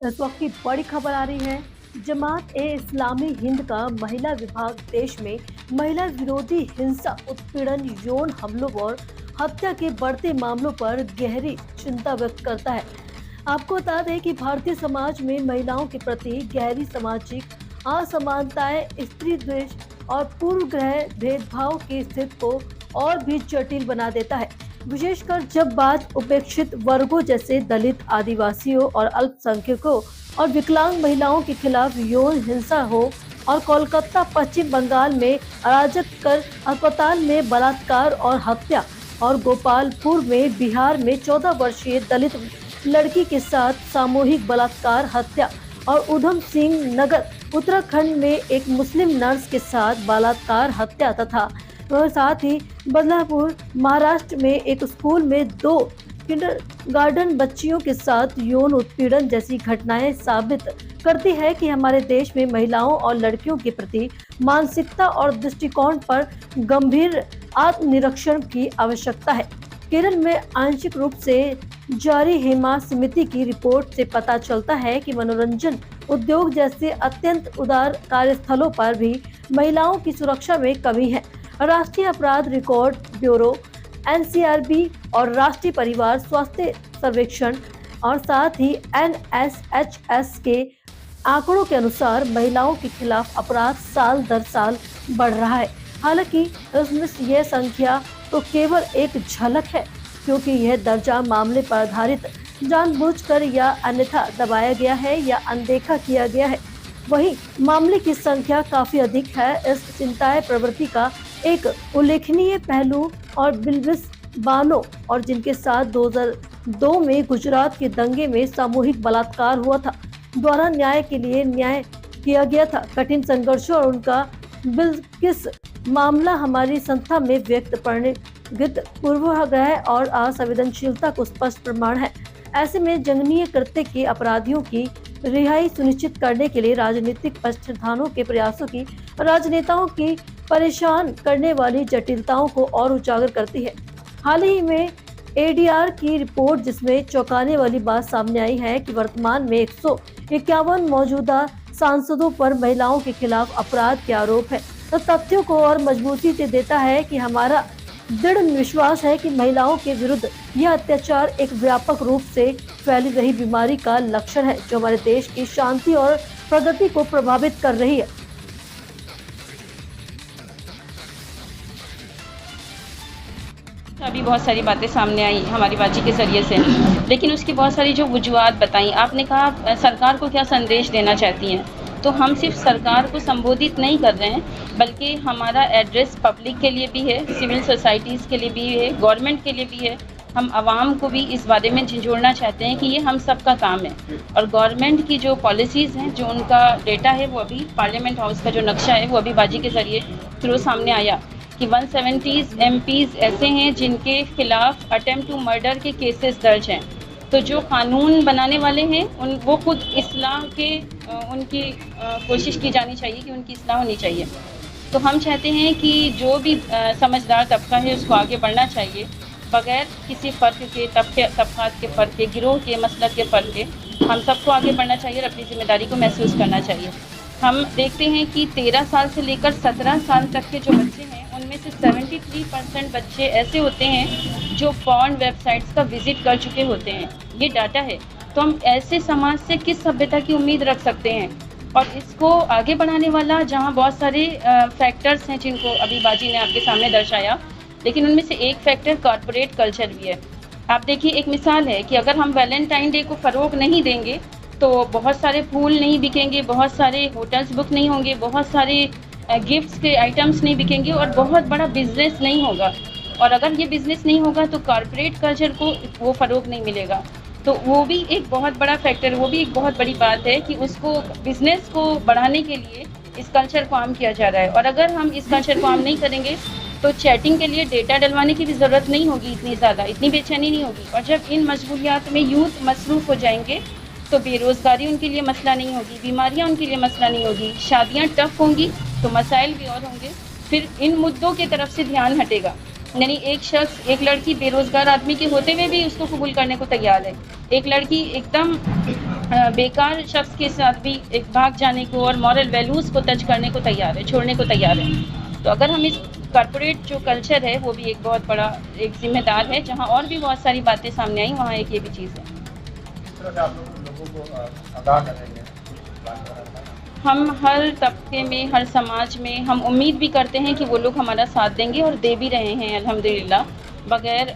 इस वक्त की बड़ी खबर आ रही है। जमात ए इस्लामी हिंद का महिला विभाग देश में महिला विरोधी हिंसा, उत्पीड़न, यौन हमलों और हत्या के बढ़ते मामलों पर गहरी चिंता व्यक्त करता है। आपको बता दें कि भारतीय समाज में महिलाओं के प्रति गहरी सामाजिक असमानताएं, स्त्री द्वेष और पूर्व ग्रह भेदभाव की स्थिति को और भी जटिल बना देता है। विशेषकर जब बात उपेक्षित वर्गों जैसे दलित, आदिवासियों और अल्पसंख्यकों और विकलांग महिलाओं के खिलाफ यौन हिंसा हो। और कोलकाता, पश्चिम बंगाल में अराजक कर अस्पताल में बलात्कार और हत्या, और गोपालपुर में बिहार में 14 वर्षीय दलित लड़की के साथ सामूहिक बलात्कार, हत्या, और उधम सिंह नगर उत्तराखंड में एक मुस्लिम नर्स के साथ बलात्कार, हत्या तथा साथ ही बदलापुर महाराष्ट्र में एक स्कूल में 2 किंडरगार्टन बच्चियों के साथ यौन उत्पीड़न जैसी घटनाएं साबित करती है कि हमारे देश में महिलाओं और लड़कियों के प्रति मानसिकता और दृष्टिकोण पर गंभीर आत्मनिरीक्षण की आवश्यकता है। केरल में आंशिक रूप से जारी हेमा समिति की रिपोर्ट से पता चलता है कि मनोरंजन उद्योग जैसे अत्यंत उदार कार्यस्थलों पर भी महिलाओं की सुरक्षा में कमी है। राष्ट्रीय अपराध रिकॉर्ड ब्यूरो एनसीआरबी और राष्ट्रीय परिवार स्वास्थ्य सर्वेक्षण और साथ ही एनएसएचएस के आंकड़ों के अनुसार महिलाओं के खिलाफ अपराध साल दर साल बढ़ रहा है। हालांकि इसमें यह संख्या तो केवल एक झलक है, क्योंकि यह दर्जा मामले पर आधारित जानबूझकर या अन्यथा दबाया गया है या अनदेखा किया गया है। वहीं मामले की संख्या काफी अधिक है। इस चिंताएं प्रवृत्ति का एक उल्लेखनीय पहलू और बिल्बिस बानो और जिनके साथ 2002 में गुजरात के दंगे में सामूहिक बलात्कार हुआ था, द्वारा न्याय के लिए न्याय किया गया था। कठिन संघर्षों और उनका बिल्किस मामला हमारी संस्था में व्यक्त परिणत पूर्वाग्रह और असंवेदनशीलता को स्पष्ट प्रमाण है। ऐसे में जघन्य कृत्य के अपराधियों की रिहाई सुनिश्चित करने के लिए राजनीतिक पक्षधरों के प्रयासों की राजनेताओं की परेशान करने वाली जटिलताओं को और उजागर करती है। हाल ही में एडीआर की रिपोर्ट, जिसमें चौंकाने वाली बात सामने आई है कि वर्तमान में 151 मौजूदा सांसदों पर महिलाओं के खिलाफ अपराध के आरोप है, तो तथ्यों को और मजबूती से देता है कि हमारा दृढ़ विश्वास है कि महिलाओं के विरुद्ध यह अत्याचार एक व्यापक रूप से फैली रही बीमारी का लक्षण है, जो हमारे देश की शांति और प्रगति को प्रभावित कर रही है। अभी बहुत सारी बातें सामने आई हमारी बातची के जरिए से, लेकिन उसकी बहुत सारी जो वजूहात बताई आपने, कहा सरकार को क्या संदेश देना चाहती हैं, तो हम सिर्फ सरकार को संबोधित नहीं कर रहे हैं, बल्कि हमारा एड्रेस पब्लिक के लिए भी है, सिविल सोसाइटीज़ के लिए भी है, गवर्नमेंट के लिए भी है। हम आवाम को भी इस बारे में झंझोड़ना चाहते हैं कि ये हम सब का काम है। और गवर्नमेंट की जो पॉलिसीज़ हैं, जो उनका डेटा है, वो अभी पार्लियामेंट हाउस का जो नक्शा है वो अभी बाजी के ज़रिए थ्रू सामने आया कि 170 MPs ऐसे हैं जिनके खिलाफ अटेम्प्ट टू मर्डर के केसेस दर्ज हैं। तो जो कानून बनाने वाले हैं वो खुद इस्लाह के उनकी कोशिश की जानी चाहिए कि उनकी इस्लाह होनी चाहिए। तो हम चाहते हैं कि जो भी समझदार तबका है उसको आगे बढ़ना चाहिए, बगैर किसी फ़र्क के, तबकात के फ़र्क के, गिरोह के, मसलक के फ़र्क के। हम सबको आगे बढ़ना चाहिए और अपनी ज़िम्मेदारी को महसूस करना चाहिए। हम देखते हैं कि 13 साल से लेकर 17 साल तक के जो बच्चे हैं, उनमें से 73% बच्चे ऐसे होते हैं जो पॉर्न वेबसाइट्स का विजिट कर चुके होते हैं। ये डाटा है। तो हम ऐसे समाज से किस सभ्यता की उम्मीद रख सकते हैं? और इसको आगे बढ़ाने वाला, जहाँ बहुत सारे फैक्टर्स हैं जिनको अभी बाजी ने आपके सामने दर्शाया, लेकिन उनमें से एक फैक्टर कॉर्पोरेट कल्चर भी है। आप देखिए, एक मिसाल है कि अगर हम वैलेंटाइन डे को फ़रोग नहीं देंगे तो बहुत सारे फूल नहीं बिकेंगे, बहुत सारे होटल्स बुक नहीं होंगे, बहुत सारे गिफ्ट्स के आइटम्स नहीं बिकेंगे और बहुत बड़ा बिजनेस नहीं होगा। और अगर ये बिजनेस नहीं होगा तो कॉर्पोरेट कल्चर को वो फ़रोग नहीं मिलेगा। तो वो भी एक बहुत बड़ा फैक्टर, वो भी एक बहुत बड़ी बात है कि उसको, बिजनेस को बढ़ाने के लिए इस कल्चर को आम किया जा रहा है। और अगर हम इस कल्चर को आम नहीं करेंगे तो चैटिंग के लिए डेटा डलवाने की भी ज़रूरत नहीं होगी, इतनी ज़्यादा, इतनी बेचैनी नहीं होगी। और जब इन मशगूलियात में यूथ मसरूफ़ हो जाएंगे तो बेरोज़गारी उनके लिए मसला नहीं होगी, बीमारियां उनके लिए मसला नहीं होगी, शादियां टफ होंगी तो मसाइल भी और होंगे। फिर इन मुद्दों की तरफ से ध्यान हटेगा। यानी एक शख्स, एक लड़की बेरोजगार आदमी के होते हुए भी उसको कबूल करने को तैयार है। एक लड़की एकदम बेकार शख्स के साथ भी एक भाग जाने को और मॉरल वैल्यूज़ को टच करने को तैयार है, छोड़ने को तैयार है। तो अगर हम इस कॉर्पोरेट जो कल्चर है वो भी एक बहुत बड़ा एक जिम्मेदार है, जहाँ और भी बहुत सारी बातें सामने आई, वहाँ एक ये भी चीज़ है। किस तरह से आप लोगों को आगाह करेंगे? हम हर तबके में, हर समाज में हम उम्मीद भी करते हैं कि वो लोग हमारा साथ देंगे और दे भी रहे हैं अल्हम्दुलिल्लाह। बगैर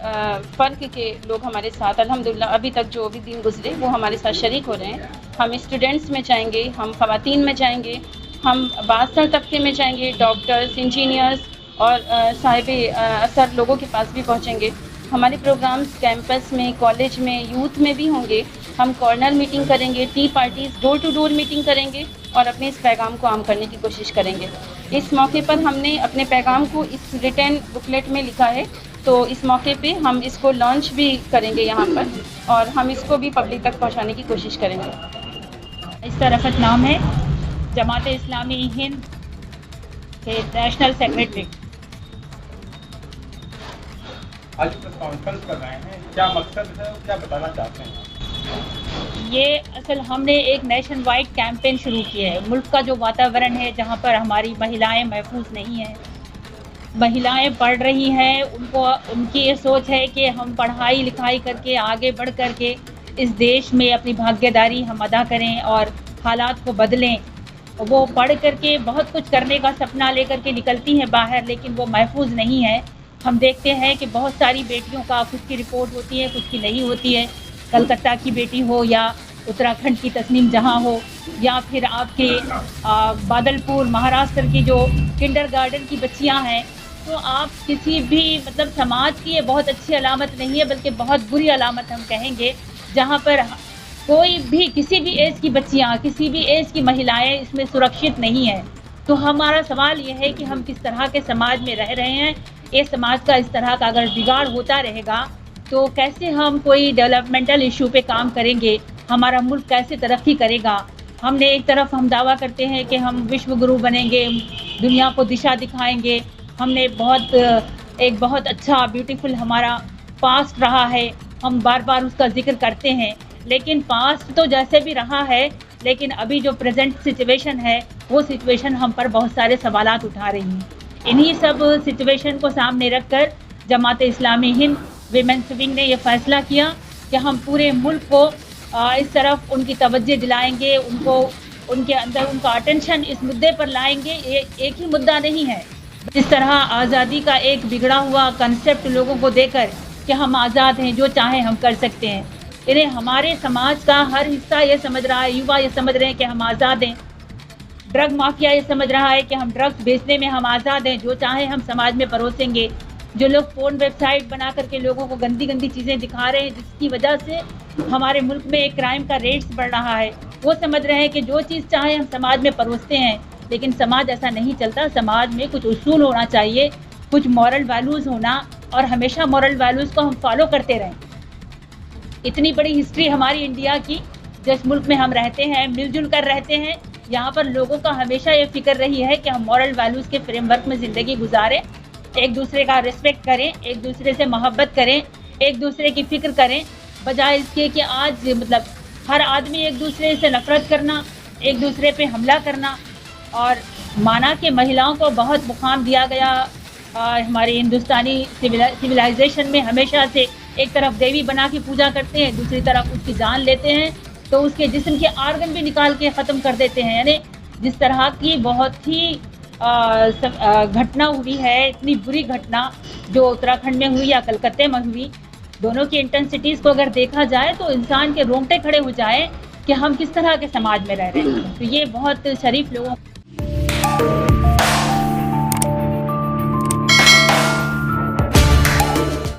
फ़र्क के लोग हमारे साथ अल्हम्दुलिल्लाह अभी तक जो भी दिन गुजरे वो हमारे साथ शरीक हो रहे हैं। हम स्टूडेंट्स में जाएंगे, हम ख़वातीन में जाएंगे, हम बासर तबके में जाएंगे, डॉक्टर्स, इंजीनियर्स और साहिब असर लोगों के पास भी पहुँचेंगे। हमारे प्रोग्राम्स कैंपस में, कॉलेज में, यूथ में भी होंगे। हम कॉर्नर मीटिंग करेंगे, tea parties, door to door meeting करेंगे और अपने इस पैगाम को आम करने की कोशिश करेंगे। इस मौके पर हमने अपने पैगाम को इस रिटन बुकलेट में लिखा है, तो इस मौके पे हम इसको लॉन्च भी करेंगे यहाँ पर और हम इसको भी पब्लिक तक पहुँचाने की कोशिश करेंगे। इस तरफ़त नाम है, जमात इस्लामी हिंद के नेशनल सेक्रेटरी। आज प्रेस कॉन्फ्रेंस कर रहे हैं, क्या मकसद है और क्या बताना चाहते हैं? ये असल हमने एक नेशन वाइड कैंपेन शुरू किया है। मुल्क का जो वातावरण है जहाँ पर हमारी महिलाएं महफूज नहीं हैं, महिलाएं पढ़ रही हैं, उनकी ये सोच है कि हम पढ़ाई लिखाई करके आगे बढ़ करके इस देश में अपनी भागीदारी हम अदा करें और हालात को बदलें। वो पढ़ करके बहुत कुछ करने का सपना लेकर के निकलती हैं बाहर, लेकिन वो महफूज नहीं है। हम देखते हैं कि बहुत सारी बेटियों का कुछ की रिपोर्ट होती है, कुछ की नहीं होती है। कलकत्ता की बेटी हो या उत्तराखंड की तस्नीम जहां हो या फिर आपके बादलपुर महाराष्ट्र की जो किंडरगार्टन की बच्चियां हैं, तो आप किसी भी मतलब समाज की ये बहुत अच्छी अलामत नहीं है, बल्कि बहुत बुरी अलामत हम कहेंगे, जहां पर कोई भी किसी भी एज की बच्चियां, किसी भी एज की महिलाएं इसमें सुरक्षित नहीं है। तो हमारा सवाल ये है कि हम किस तरह के समाज में रह रहे हैं। ये समाज का इस तरह का अगर बिगाड़ होता रहेगा तो कैसे हम कोई डेवलपमेंटल इशू पे काम करेंगे, हमारा मुल्क कैसे तरक्की करेगा। हमने एक तरफ हम दावा करते हैं कि हम विश्व गुरु बनेंगे, दुनिया को दिशा दिखाएंगे। हमने एक बहुत अच्छा ब्यूटीफुल हमारा पास्ट रहा है, हम बार बार उसका जिक्र करते हैं, लेकिन पास्ट तो जैसे भी रहा है, लेकिन अभी जो प्रेजेंट सिचुएशन है वो सिचुएशन हम पर बहुत सारे सवालात उठा रही है। इन्हीं सब सिचुएशन को सामने रखकर जमात इस्लामी हिंद विमेंस विंग ने ये फ़ैसला किया कि हम पूरे मुल्क को इस तरफ उनकी तवज्जो दिलाएंगे, उनको उनके अंदर उनका अटेंशन इस मुद्दे पर लाएंगे। ये एक ही मुद्दा नहीं है। जिस तरह आज़ादी का एक बिगड़ा हुआ कंसेप्ट लोगों को देकर कि हम आज़ाद हैं, जो चाहें हम कर सकते हैं, इन्हें हमारे समाज का हर हिस्सा ये समझ रहा है, युवा ये समझ रहे हैं कि हम आज़ाद हैं। ड्रग माफिया ये समझ रहा है कि हम ड्रग्स बेचने में हम आज़ाद हैं, जो चाहे हम समाज में परोसेंगे। जो लोग फ़ोन वेबसाइट बना करके लोगों को गंदी गंदी चीज़ें दिखा रहे हैं, जिसकी वजह से हमारे मुल्क में एक क्राइम का रेट्स बढ़ रहा है, वो समझ रहे हैं कि जो चीज़ चाहे हम समाज में परोसते हैं। लेकिन समाज ऐसा नहीं चलता। समाज में कुछ उसूल होना चाहिए, कुछ मॉरल वैल्यूज़ होना, और हमेशा मॉरल वैल्यूज़ को हम फॉलो करते रहें। इतनी बड़ी हिस्ट्री हमारी इंडिया की, जिस मुल्क में हम रहते हैं, मिलजुल कर रहते हैं, यहाँ पर लोगों का हमेशा ये फिक्र रही है कि हम मॉरल वैल्यूज़ के फ्रेमवर्क में ज़िंदगी गुजारें, एक दूसरे का रिस्पेक्ट करें, एक दूसरे से मोहब्बत करें, एक दूसरे की फ़िक्र करें, बजाय इसके कि आज मतलब हर आदमी एक दूसरे से नफ़रत करना, एक दूसरे पे हमला करना। और माना कि महिलाओं को बहुत मुकाम दिया गया हमारे हिंदुस्तानी सिविलाइजेशन में, हमेशा से एक तरफ देवी बना के पूजा करते हैं, दूसरी तरफ उसकी जान लेते हैं, तो उसके जिस्म के आर्गन भी निकाल के ख़त्म कर देते हैं। यानी जिस तरह की बहुत ही घटना हुई है, इतनी बुरी घटना जो उत्तराखंड में हुई या कलकत्ते में हुई, दोनों की इंटेंसिटीज़ को अगर देखा जाए तो इंसान के रोंगटे खड़े हो जाए कि हम किस तरह के समाज में रह रहे हैं। तो ये बहुत शरीफ लोगों